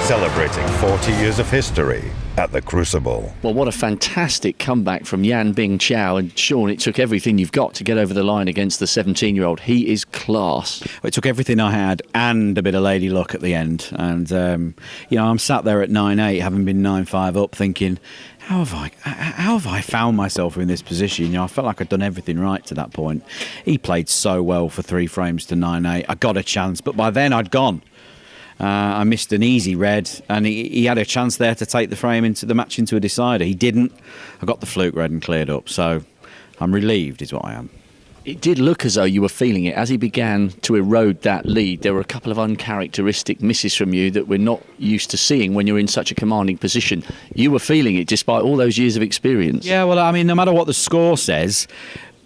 celebrating 40 years of history at the Crucible. Well, what a fantastic comeback from Yan Bingqiao. And Sean, it took everything you've got to get over the line against the 17-year-old. He is class. It took everything I had and a bit of lady luck at the end. And, I'm sat there at 9-8, having been 9-5 up, thinking, how have I found myself in this position? I felt like I'd done everything right to that point. He played so well for 3 frames to 9-8. I got a chance, but by then I'd gone. I missed an easy red, and he had a chance there to take the frame into the match into a decider. He didn't. I got the fluke red and cleared up, so I'm relieved is what I am. It did look as though you were feeling it. As he began to erode that lead, there were a couple of uncharacteristic misses from you that we're not used to seeing when you're in such a commanding position. You were feeling it despite all those years of experience. Yeah, well, I mean, no matter what the score says,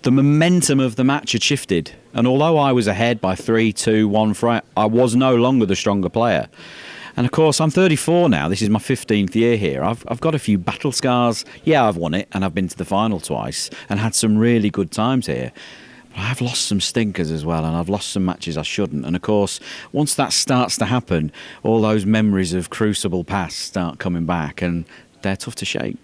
the momentum of the match had shifted. And although I was ahead by 3-2-1 frame, I was no longer the stronger player. And of course, I'm 34 now. This is my 15th year here. I've got a few battle scars. Yeah, I've won it, and I've been to the final twice and had some really good times here. But I've lost some stinkers as well, and I've lost some matches I shouldn't. And of course, once that starts to happen, all those memories of Crucible past start coming back, and they're tough to shake.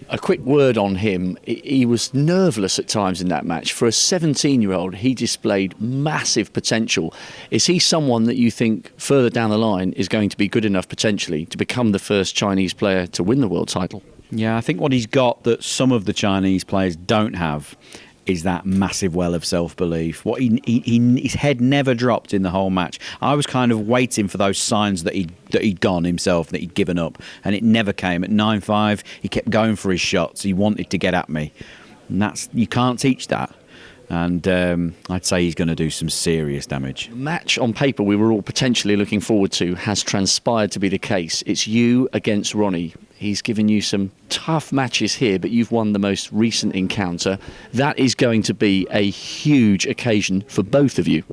A quick word on him. He was nerveless at times in that match. For a 17-year-old, he displayed massive potential. Is he someone that you think further down the line is going to be good enough potentially to become the first Chinese player to win the world title? Yeah, I think what he's got that some of the Chinese players don't have is that massive well of self-belief. What his head never dropped in the whole match. I was kind of waiting for those signs that he'd gone himself, that he'd given up, and it never came. At 9-5, he kept going for his shots. He wanted to get at me, and you can't teach that. And I'd say he's going to do some serious damage. The match on paper we were all potentially looking forward to has transpired to be the case. It's you against Ronnie. He's given you some tough matches here, but you've won the most recent encounter. That is going to be a huge occasion for both of you.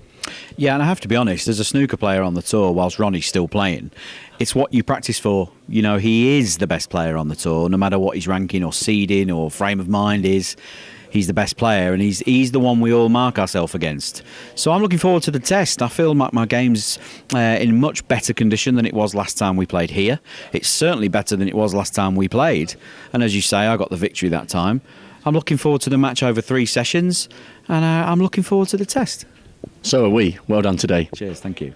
Yeah, and I have to be honest, as a snooker player on the tour, whilst Ronnie's still playing, it's what you practice for. He is the best player on the tour, no matter what his ranking or seeding or frame of mind is. He's the best player, and he's the one we all mark ourselves against. So I'm looking forward to the test. I feel like my game's in much better condition than it was last time we played here. It's certainly better than it was last time we played. And as you say, I got the victory that time. I'm looking forward to the match over 3 sessions, and I'm looking forward to the test. So are we. Well done today. Cheers, thank you.